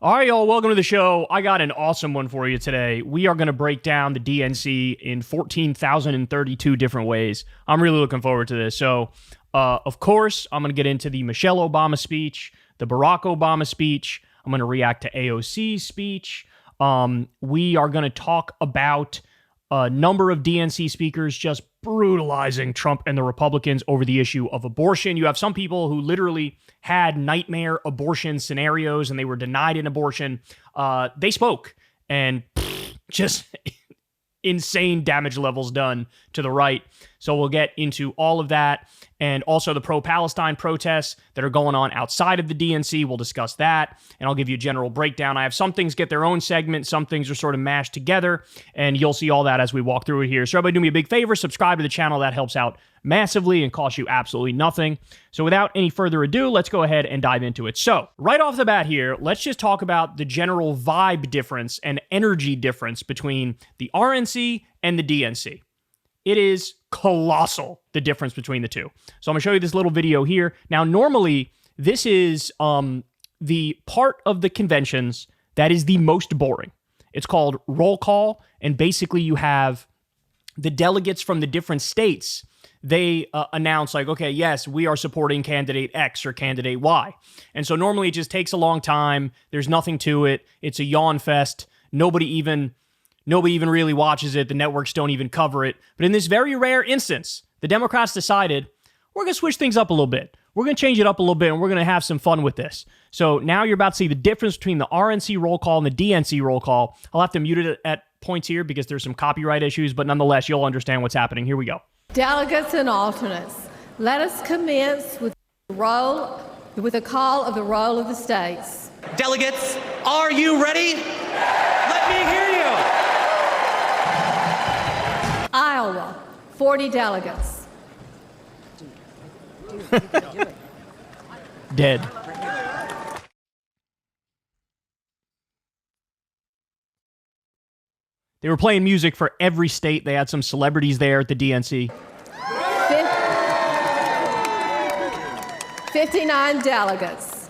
All right, y'all, welcome to the show. I got an awesome one for you today. We are going to break down the DNC in 14,032 different ways. I'm really looking forward to this. So, of course, I'm going to get into the Michelle Obama speech, the Barack Obama speech. I'm going to react to AOC's speech. We are going to talk about a number of DNC speakers just brutalizing Trump and the Republicans over the issue of abortion. You have some people who literally had nightmare abortion scenarios and they were denied an abortion. They spoke and just insane damage levels done to the right. So we'll get into all of that and also the pro-Palestine protests that are going on outside of the DNC. We'll discuss that and I'll give you a general breakdown. I have some things get their own segment. Some things are sort of mashed together and you'll see all that as we walk through it here. So everybody do me a big favor, subscribe to the channel. That helps out massively and costs you absolutely nothing. So without any further ado, let's go ahead and dive into it. So right off the bat here, let's just talk about the general vibe difference and energy difference between the RNC and the DNC. It is colossal, the difference between the two. So I'm going to show you this little video here. Now, normally, this is the part of the conventions that is the most boring. It's called roll call, and basically you have the delegates from the different states. They announce like, okay, yes, we are supporting candidate X or candidate Y. And so normally it just takes a long time. There's nothing to it. It's a yawn fest. Nobody even really watches it. The networks don't even cover it. But in this very rare instance, the Democrats decided, we're going to switch things up a little bit. We're going to change it up a little bit, and we're going to have some fun with this. So now you're about to see the difference between the RNC roll call and the DNC roll call. I'll have to mute it at points here because there's some copyright issues, but nonetheless, you'll understand what's happening. Here we go. Delegates and alternates, let us commence with a call of the roll of the states. Delegates, are you ready? Let me hear you. Iowa, 40 delegates. Dead. They were playing music for every state. They had some celebrities there at the DNC. 59 delegates.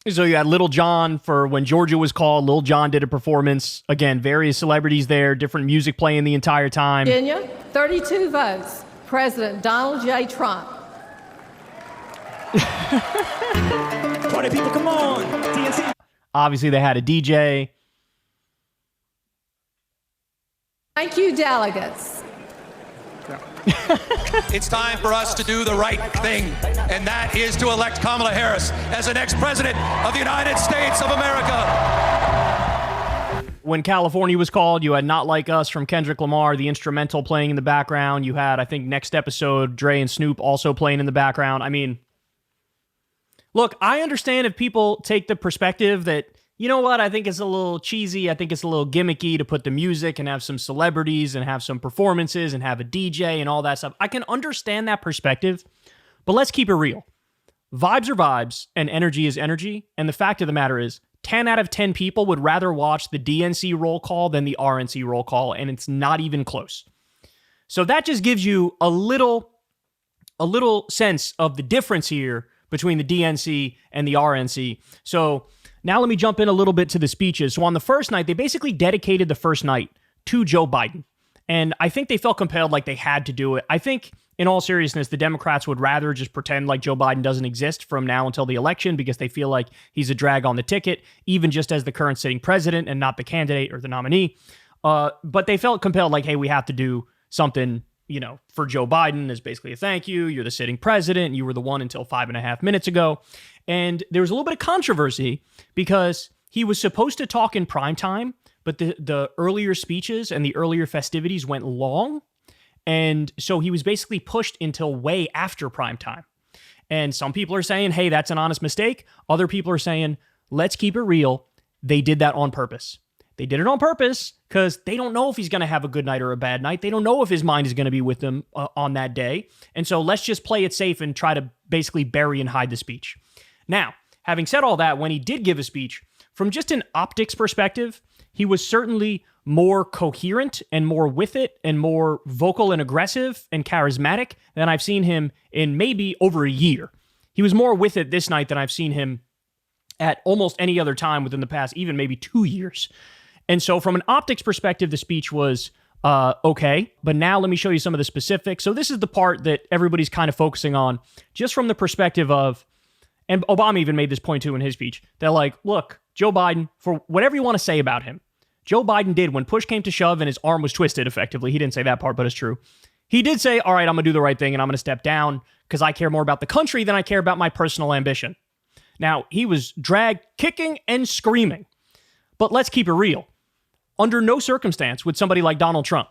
So you had Little John for when Georgia was called. Little John did a performance. Again, various celebrities there, different music playing the entire time. Virginia, 32 votes. President Donald J. Trump. 20 people, come on. DNC. Obviously, they had a DJ. Thank you, delegates. It's time for us to do the right thing, and that is to elect Kamala Harris as the next president of the United States of America. When California was called, you had Not Like Us from Kendrick Lamar, the instrumental playing in the background. You had, I think, next episode, Dre and Snoop also playing in the background. I mean, look, I understand if people take the perspective that, you know what, I think it's a little cheesy, I think it's a little gimmicky to put the music and have some celebrities and have some performances and have a DJ and all that stuff. I can understand that perspective, but let's keep it real. Vibes are vibes and energy is energy, and the fact of the matter is 10 out of 10 people would rather watch the DNC roll call than the RNC roll call, and it's not even close. So that just gives you a little sense of the difference here between the DNC and the RNC. So now let me jump in a little bit to the speeches. So on the first night, they basically dedicated the first night to Joe Biden. And I think they felt compelled like they had to do it. I think, in all seriousness, the Democrats would rather just pretend like Joe Biden doesn't exist from now until the election because they feel like he's a drag on the ticket, even just as the current sitting president and not the candidate or the nominee. But they felt compelled like, hey, we have to do something, you know, for Joe Biden as basically a thank you. You're the sitting president. You were the one until 5.5 minutes ago. And there was a little bit of controversy because he was supposed to talk in prime time, but the earlier speeches and the earlier festivities went long. And so he was basically pushed until way after prime time. And some people are saying, hey, that's an honest mistake. Other people are saying, let's keep it real. They did that on purpose. They did it on purpose because they don't know if he's going to have a good night or a bad night. They don't know if his mind is going to be with them on that day. And so let's just play it safe and try to basically bury and hide the speech. Now, having said all that, when he did give a speech, from just an optics perspective, he was certainly more coherent and more with it and more vocal and aggressive and charismatic than I've seen him in maybe over a year. He was more with it this night than I've seen him at almost any other time within the past, even maybe 2 years. And so from an optics perspective, the speech was okay. But now let me show you some of the specifics. So this is the part that everybody's kind of focusing on, just from the perspective of, and Obama even made this point too in his speech, that like, look, Joe Biden, for whatever you want to say about him, Joe Biden did, when push came to shove and his arm was twisted effectively, he didn't say that part, but it's true. He did say, all right, I'm going to do the right thing and I'm going to step down because I care more about the country than I care about my personal ambition. Now, he was dragged kicking and screaming. But let's keep it real. Under no circumstance would somebody like Donald Trump,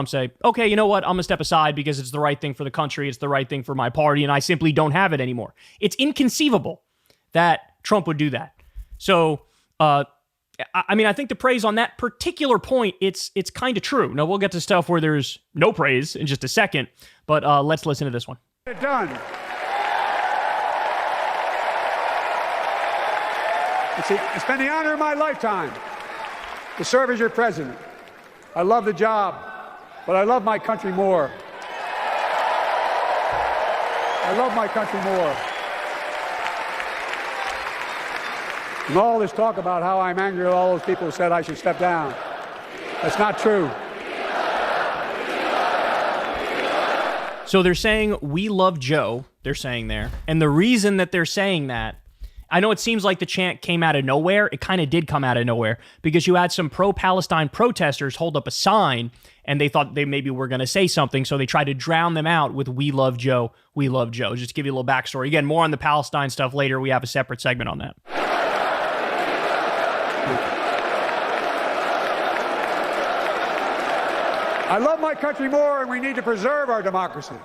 say, okay, you know what? I'm going to step aside because it's the right thing for the country. It's the right thing for my party. And I simply don't have it anymore. It's inconceivable that Trump would do that. So, I think the praise on that particular point, it's kind of true. Now, we'll get to stuff where there's no praise in just a second, but let's listen to this one. Get it done. It's been the honor of my lifetime to serve as your president. I love the job, but I love my country more. And all this talk about how I'm angry at all those people who said I should step down. That's not true. So they're saying, we love Joe, they're saying there. And the reason that they're saying that, I know it seems like the chant came out of nowhere. It kind of did come out of nowhere because you had some pro-Palestine protesters hold up a sign and they thought they maybe were going to say something. So they tried to drown them out with "We love Joe, we love Joe." Just to give you a little backstory. Again, more on the Palestine stuff later. We have a separate segment on that. I love my country more, and we need to preserve our democracy.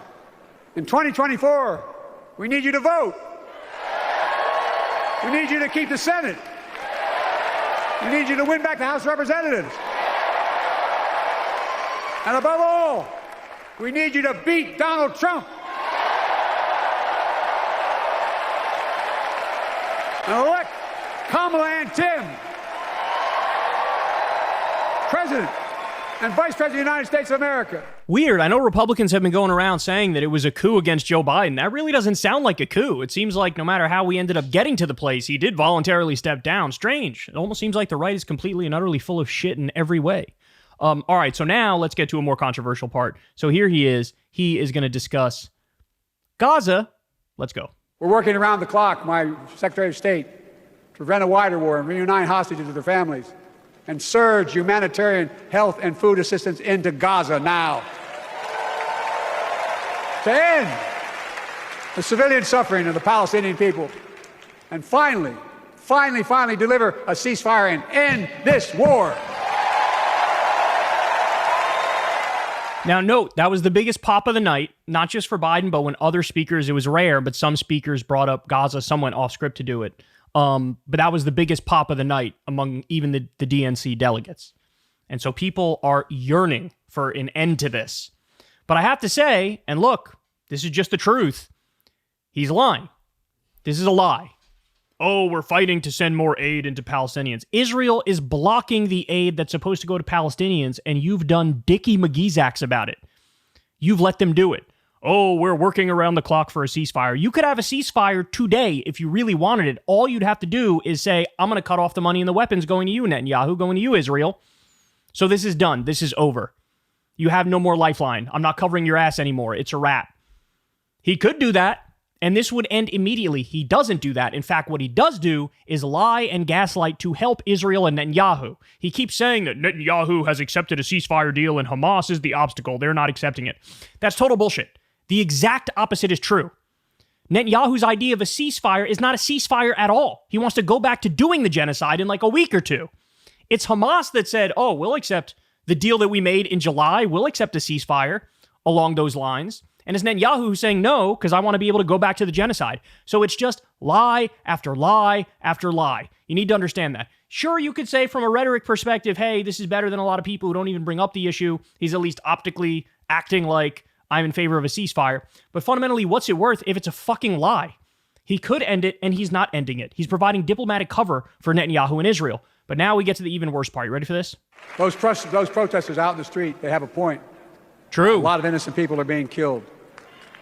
In 2024, we need you to vote. We need you to keep the Senate. We need you to win back the House of Representatives. And above all, we need you to beat Donald Trump. And elect Kamala and Tim President and Vice President of the United States of America. Weird. I know Republicans have been going around saying that it was a coup against Joe Biden. That really doesn't sound like a coup. It seems like no matter how we ended up getting to the place, he did voluntarily step down. Strange. It almost seems like the right is completely and utterly full of shit in every way. All right, so now let's get to a more controversial part. So here he is. He is going to discuss Gaza. Let's go. We're working around the clock, my Secretary of State, to prevent a wider war and reunite hostages with their families and surge humanitarian health and food assistance into Gaza now. To end the civilian suffering of the Palestinian people. And finally deliver a ceasefire and end this war. Now, note, that was the biggest pop of the night, not just for Biden, but when other speakers, it was rare, but some speakers brought up Gaza. Some went off script to do it. But that was the biggest pop of the night among even the DNC delegates. And so people are yearning for an end to this. But I have to say, and look, this is just the truth. He's lying. This is a lie. Oh, we're fighting to send more aid into Palestinians. Israel is blocking the aid that's supposed to go to Palestinians, and you've done Dickie McGee's acts about it. You've let them do it. Oh, we're working around the clock for a ceasefire. You could have a ceasefire today if you really wanted it. All you'd have to do is say, I'm going to cut off the money and the weapons going to you, Netanyahu, going to you, Israel. So this is done. This is over. You have no more lifeline. I'm not covering your ass anymore. It's a wrap. He could do that, and this would end immediately. He doesn't do that. In fact, what he does do is lie and gaslight to help Israel and Netanyahu. He keeps saying that Netanyahu has accepted a ceasefire deal and Hamas is the obstacle. They're not accepting it. That's total bullshit. The exact opposite is true. Netanyahu's idea of a ceasefire is not a ceasefire at all. He wants to go back to doing the genocide in like a week or two. It's Hamas that said, oh, we'll accept the deal that we made in July. We'll accept a ceasefire along those lines. And it's Netanyahu who's saying no, because I want to be able to go back to the genocide. So it's just lie after lie after lie. You need to understand that. Sure, you could say from a rhetoric perspective, hey, this is better than a lot of people who don't even bring up the issue. He's at least optically acting like I'm in favor of a ceasefire. But fundamentally, what's it worth if it's a fucking lie? He could end it, and he's not ending it. He's providing diplomatic cover for Netanyahu and Israel. But now we get to the even worse part. You ready for this? Those protesters out in the street, they have a point. True. A lot of innocent people are being killed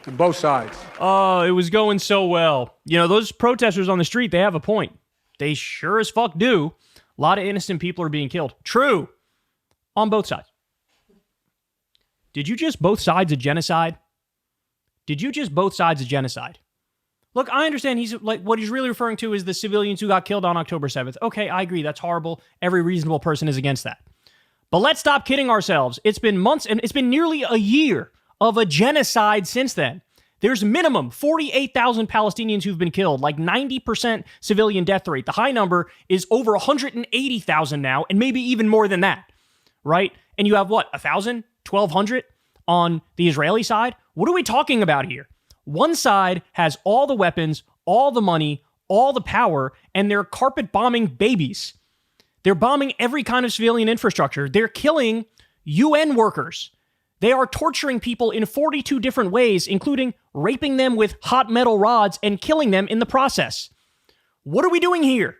on both sides. Oh, it was going so well. You know, those protesters on the street, they have a point. They sure as fuck do. A lot of innocent people are being killed. True. On both sides. Did you just both sides a genocide? Did you just both sides a genocide? Look, I understand he's like what he's really referring to is the civilians who got killed on October 7th. Okay, I agree. That's horrible. Every reasonable person is against that. But let's stop kidding ourselves. It's been months and it's been nearly a year of a genocide since then. There's minimum 48,000 Palestinians who've been killed, like 90% civilian death rate. The high number is over 180,000 now, and maybe even more than that, right? And you have what, 1,000, 1,200 on the Israeli side? What are we talking about here? One side has all the weapons, all the money, all the power, and they're carpet bombing babies. They're bombing every kind of civilian infrastructure. They're killing UN workers. They are torturing people in 42 different ways, including raping them with hot metal rods and killing them in the process. What are we doing here?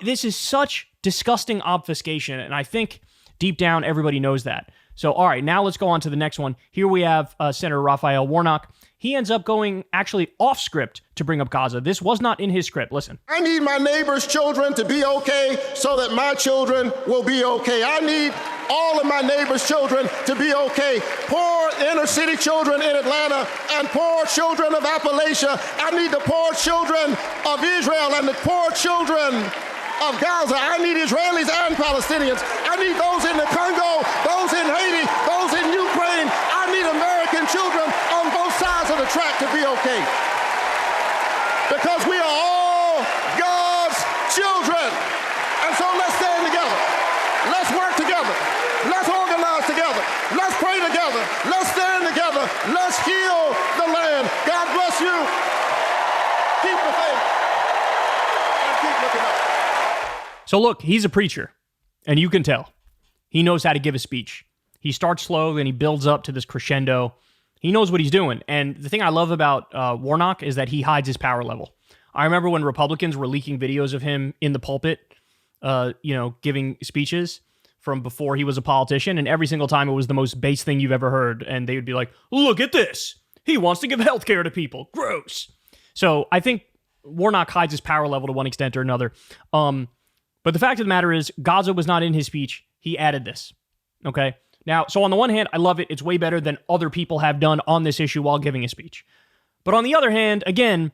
This is such disgusting obfuscation, and I think deep down everybody knows that. So, all right, now let's go on to the next one. Here we have Senator Raphael Warnock. He ends up going actually off script to bring up Gaza. This was not in his script. Listen. I need my neighbor's children to be okay so that my children will be okay. I need all of my neighbor's children to be okay. Poor inner city children in Atlanta and poor children of Appalachia. I need the poor children of Israel and the poor children of Gaza. I need Israelis and Palestinians. I need those in the Congo, those in Haiti, those in Ukraine. I need American children on both sides of the track to be okay. Because we are all God's children. And so let's stand together. Let's work together. Let's organize together. Let's pray together. Let's stand together. Let's heal the land. God bless you. Keep the faith. And keep looking up. So look, he's a preacher, and you can tell. He knows how to give a speech. He starts slow, then he builds up to this crescendo. He knows what he's doing. And the thing I love about Warnock is that he hides his power level. I remember when Republicans were leaking videos of him in the pulpit, giving speeches from before he was a politician, and every single time it was the most base thing you've ever heard, and they would be like, look at this. He wants to give health care to people. Gross. So I think Warnock hides his power level to one extent or another. But the fact of the matter is, Gaza was not in his speech. He added this. Okay? Now, so on the one hand, I love it. It's way better than other people have done on this issue while giving a speech. But on the other hand, again,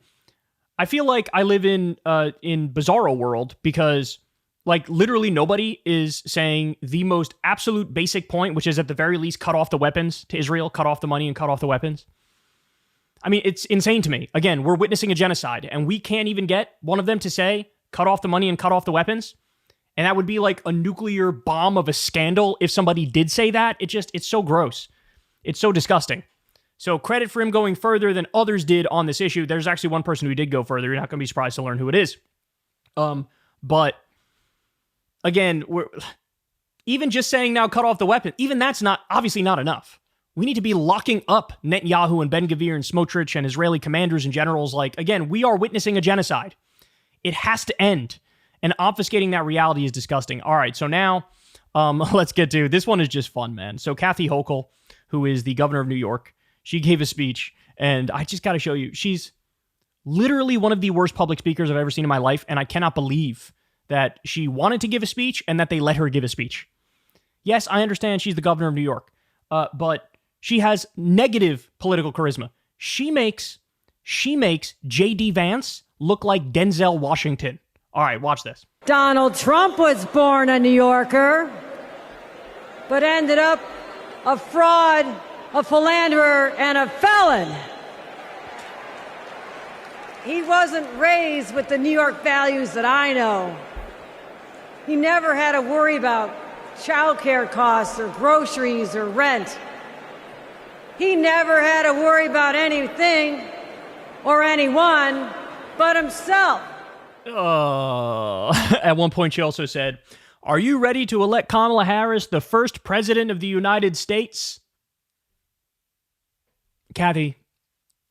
I feel like I live in bizarro world because, like, literally nobody is saying the most absolute basic point, which is at the very least cut off the weapons to Israel, cut off the money and cut off the weapons. I mean, it's insane to me. Again, we're witnessing a genocide, and we can't even get one of them to say, cut off the money and cut off the weapons. And that would be like a nuclear bomb of a scandal if somebody did say that. It's so gross. It's so disgusting. So credit for him going further than others did on this issue. There's actually one person who did go further. You're not going to be surprised to learn who it is. But again, we're even just saying now cut off the weapon, even that's obviously not enough. We need to be locking up Netanyahu and Ben-Gvir and Smotrich and Israeli commanders and generals. Like, again, we are witnessing a genocide. It has to end. And obfuscating that reality is disgusting. All right, so now let's get to, this one is just fun, man. So Kathy Hochul, who is the governor of New York, she gave a speech, and I just got to show you, she's literally one of the worst public speakers I've ever seen in my life, and I cannot believe that she wanted to give a speech and that they let her give a speech. Yes, I understand she's the governor of New York, but she has negative political charisma. She makes J.D. Vance look like Denzel Washington. All right, watch this. Donald Trump was born a New Yorker, but ended up a fraud, a philanderer, and a felon. He wasn't raised with the New York values that I know. He never had to worry about childcare costs or groceries or rent. He never had to worry about anything or anyone but himself. At one point, she also said, "Are you ready to elect Kamala Harris the first president of the United States?" Kathy,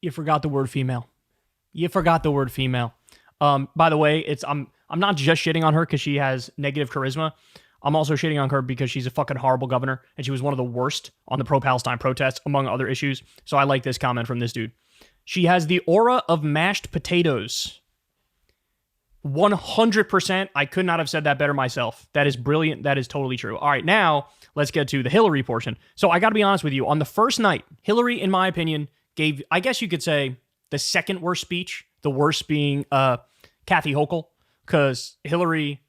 you forgot the word female. You forgot the word female. By the way, I'm not just shitting on her because she has negative charisma. I'm also shitting on her because she's a fucking horrible governor, and she was one of the worst on the pro-Palestine protests, among other issues. So I like this comment from this dude. She has the aura of mashed potatoes. 100%. I could not have said that better myself. That is brilliant. That is totally true. All right, now let's get to the Hillary portion. So I got to be honest with you. On the first night, Hillary, in my opinion, gave, I guess you could say, the second worst speech. The worst being Kathy Hochul, because Hillary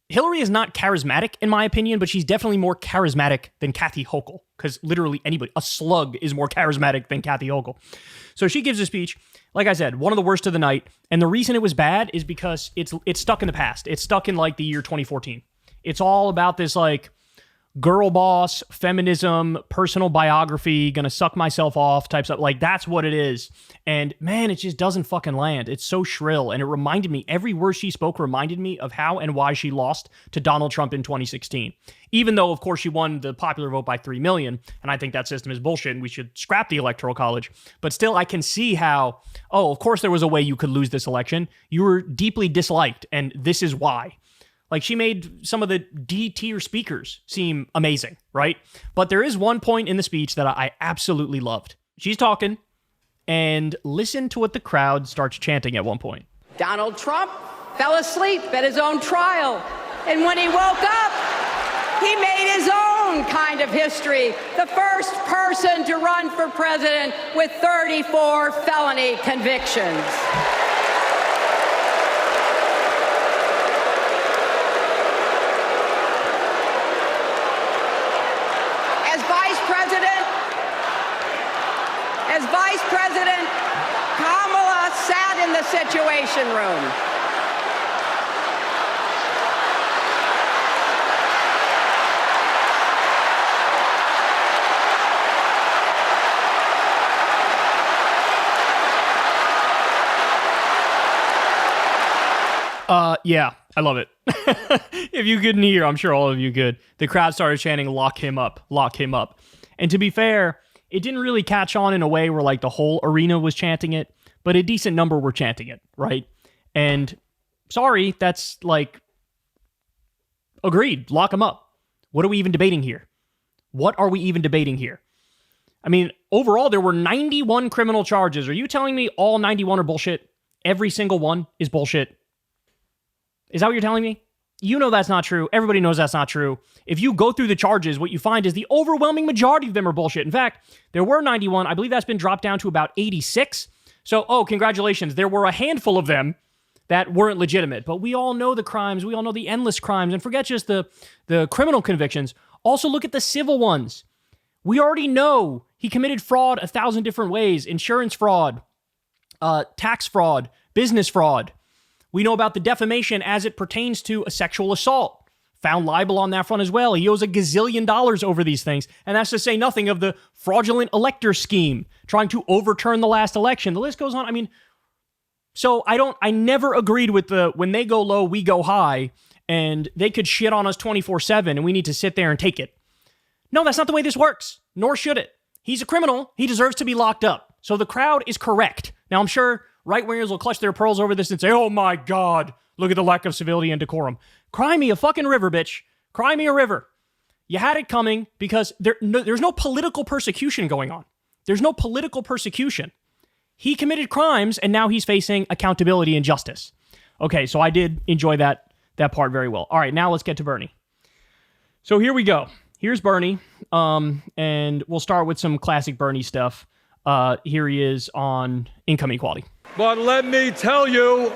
is not charismatic, in my opinion, but she's definitely more charismatic than Kathy Hochul, because literally anybody, a slug, is more charismatic than Kathy Hochul. So she gives a speech, like I said, one of the worst of the night, and the reason it was bad is because it's stuck in the past. It's stuck in, like, the year 2014. It's all about this, like, girl boss, feminism, personal biography, gonna suck myself off type stuff. Like, that's what it is. And man, it just doesn't fucking land. It's so shrill. And it reminded me, every word she spoke reminded me of how and why she lost to Donald Trump in 2016. Even though, of course, she won the popular vote by 3 million. And I think that system is bullshit and we should scrap the Electoral College. But still, I can see how, oh, of course there was a way you could lose this election. You were deeply disliked, and this is why. Like, she made some of the D-tier speakers seem amazing, right? But there is one point in the speech that I absolutely loved. She's talking, and listen to what the crowd starts chanting at one point. Donald Trump fell asleep at his own trial, and when he woke up, he made his own kind of history. The first person to run for president with 34 felony convictions. As Vice President, Kamala sat in the Situation Room. Yeah, I love it. If you couldn't hear, I'm sure all of you could. The crowd started chanting, "Lock him up, lock him up." And to be fair, it didn't really catch on in a way where, like, the whole arena was chanting it, but a decent number were chanting it, right? And sorry, that's, like, agreed. Lock him up. What are we even debating here? What are we even debating here? I mean, overall, there were 91 criminal charges. Are you telling me all 91 are bullshit? Every single one is bullshit? Is that what you're telling me? You know that's not true. Everybody knows that's not true. If you go through the charges, what you find is the overwhelming majority of them are bullshit. In fact, there were 91. I believe that's been dropped down to about 86. So, oh, congratulations. There were a handful of them that weren't legitimate. But we all know the crimes. We all know the endless crimes. And forget just the criminal convictions. Also look at the civil ones. We already know he committed fraud 1,000 different ways. Insurance fraud, tax fraud, business fraud. We know about the defamation as it pertains to a sexual assault. Found liable on that front as well. He owes $1 gazillion over these things. And that's to say nothing of the fraudulent elector scheme, trying to overturn the last election. The list goes on. I mean, so I never agreed with the, when they go low, we go high, and they could shit on us 24/7 and we need to sit there and take it. No, that's not the way this works, nor should it. He's a criminal. He deserves to be locked up. So the crowd is correct. Now, I'm sure right-wingers will clutch their pearls over this and say, oh my God, look at the lack of civility and decorum. Cry me a fucking river, bitch. Cry me a river. You had it coming because there's no political persecution going on. There's no political persecution. He committed crimes, and now he's facing accountability and justice. Okay, so I did enjoy that part very well. All right, now let's get to Bernie. So here we go. Here's Bernie, and we'll start with some classic Bernie stuff. Here he is on income equality. But let me tell you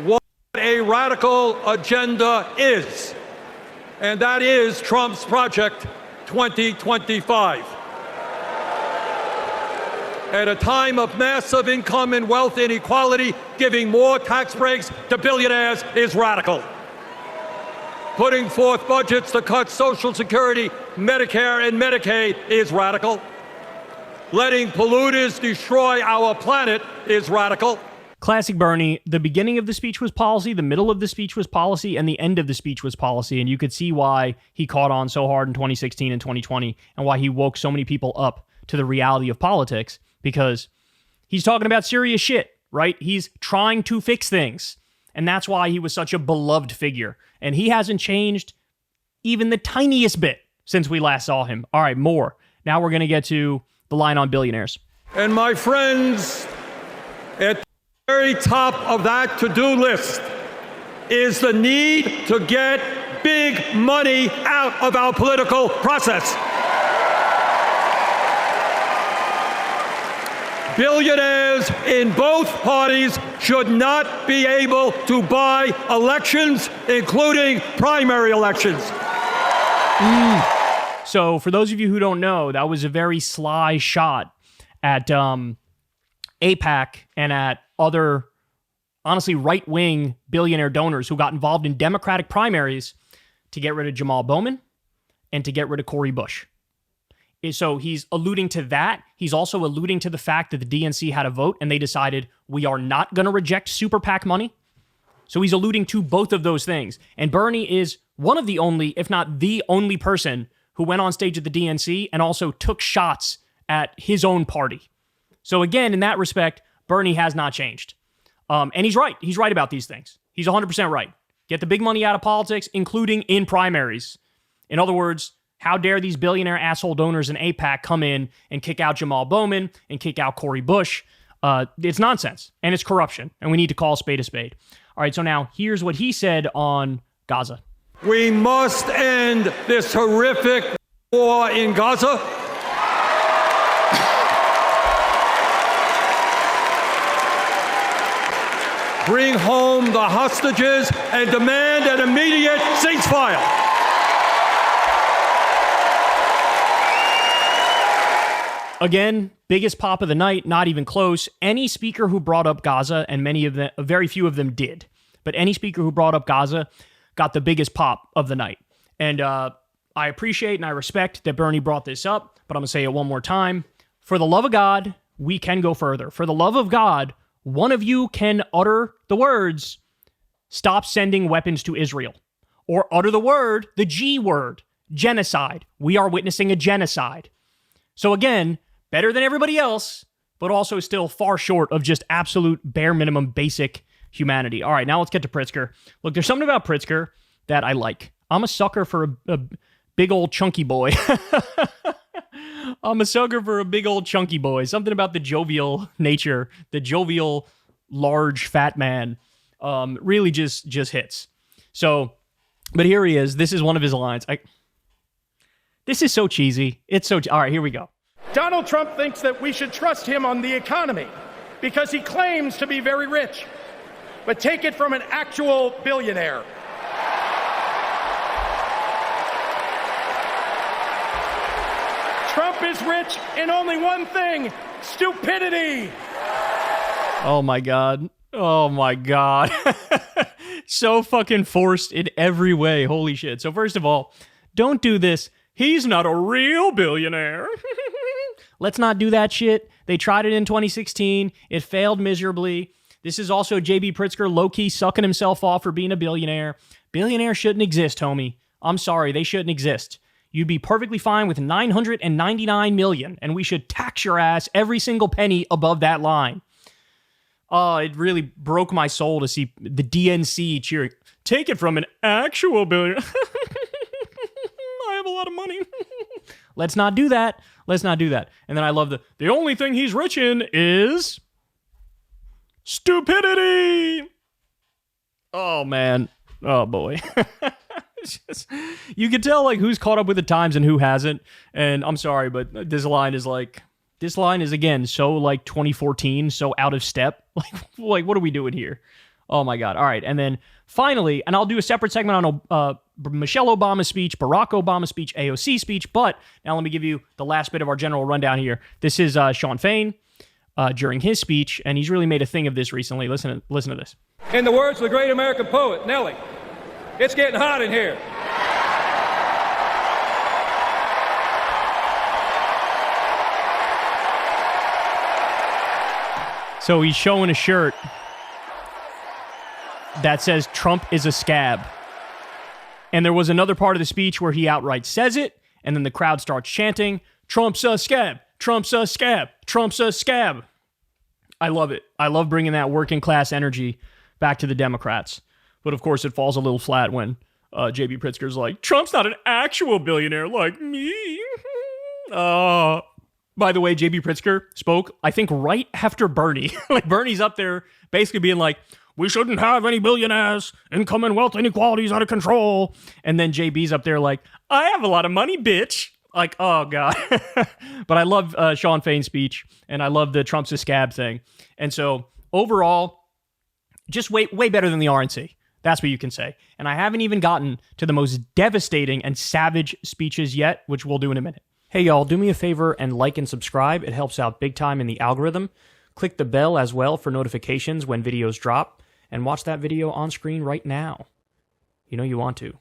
what a radical agenda is, and that is Trump's Project 2025. At a time of massive income and wealth inequality, giving more tax breaks to billionaires is radical. Putting forth budgets to cut Social Security, Medicare, and Medicaid is radical. Letting polluters destroy our planet is radical. Classic Bernie. The beginning of the speech was policy, the middle of the speech was policy, and the end of the speech was policy. And you could see why he caught on so hard in 2016 and 2020, and why he woke so many people up to the reality of politics, because he's talking about serious shit. right? He's trying to fix things. And that's why he was such a beloved figure. And he hasn't changed even the tiniest bit since we last saw him. All right, more. Now we're going to get to the line on billionaires. And my friends, at the very top of that to-do list is the need to get big money out of our political process. Billionaires in both parties should not be able to buy elections, including primary elections. So for those of you who don't know, that was a very sly shot at AIPAC and at other, honestly, right-wing billionaire donors who got involved in Democratic primaries to get rid of Jamal Bowman and to get rid of Cori Bush. So he's alluding to that. He's also alluding to the fact that the DNC had a vote and they decided we are not going to reject super PAC money. So he's alluding to both of those things. And Bernie is one of the only, if not the only person who went on stage at the DNC and also took shots at his own party. So again, in that respect, Bernie has not changed. And he's right. He's right about these things. He's 100% right. Get the big money out of politics, including in primaries. In other words, how dare these billionaire asshole donors in AIPAC come in and kick out Jamal Bowman and kick out Cori Bush? It's nonsense, and it's corruption, and we need to call a spade a spade. All right, so now here's what he said on Gaza. We must end this horrific war in Gaza. Bring home the hostages and demand an immediate ceasefire. Again, biggest pop of the night, not even close. Any speaker who brought up Gaza, and many of them, very few of them did, but any speaker who brought up Gaza got the biggest pop of the night. And I appreciate and I respect that Bernie brought this up, but I'm going to say it one more time. For the love of God, we can go further. For the love of God, one of you can utter the words, stop sending weapons to Israel. Or utter the word, the G word, genocide. We are witnessing a genocide. So again, better than everybody else, but also still far short of just absolute bare minimum basic humanity. All right, now let's get to Pritzker. Look, there's something about Pritzker that I like. I'm a sucker for a big old chunky boy. I'm a sucker for a big old chunky boy. Something about the jovial nature, the jovial, large, fat man really just hits. So, but here he is. This is one of his lines. This is so cheesy. It's so... All right, here we go. Donald Trump thinks that we should trust him on the economy because he claims to be very rich. But take it from an actual billionaire. Trump is rich in only one thing: stupidity. Oh my God. Oh my God. So fucking forced in every way. Holy shit. So first of all, don't do this. He's not a real billionaire. Let's not do that shit. They tried it in 2016. It failed miserably. This is also J.B. Pritzker low-key sucking himself off for being a billionaire. Billionaires shouldn't exist, homie. I'm sorry, they shouldn't exist. You'd be perfectly fine with $999 million, and we should tax your ass every single penny above that line. It really broke my soul to see the DNC cheering. Take it from an actual billionaire. I have a lot of money. Let's not do that. Let's not do that. And then I love the only thing he's rich in is stupidity. Oh, man. Oh, boy. You can tell like who's caught up with the times and who hasn't. And I'm sorry, but this line is again so like 2014, so out of step. Like what are we doing here? Oh my God. All right. And then finally, and I'll do a separate segment on Michelle Obama's speech, Barack Obama's speech, AOC speech. But now let me give you the last bit of our general rundown here. This is Sean Fain during his speech, and he's really made a thing of this recently. Listen to this. In the words of the great American poet, Nellie, it's getting hot in here. So he's showing a shirt that says Trump is a scab. And there was another part of the speech where he outright says it, and then the crowd starts chanting, Trump's a scab, Trump's a scab, Trump's a scab. I love it. I love bringing that working class energy back to the Democrats. But of course, it falls a little flat when J.B. Pritzker's like, Trump's not an actual billionaire like me. By the way, J.B. Pritzker spoke, I think, right after Bernie. Like, Bernie's up there basically being like, we shouldn't have any billionaires. Income and wealth inequality is out of control. And then JB's up there like, I have a lot of money, bitch. Like, oh, God. But I love Sean Fain's speech, and I love the Trump's a scab thing. And so, overall, just way better than the RNC. That's what you can say. And I haven't even gotten to the most devastating and savage speeches yet, which we'll do in a minute. Hey, y'all, do me a favor and like and subscribe. It helps out big time in the algorithm. Click the bell as well for notifications when videos drop. And watch that video on screen right now. You know you want to.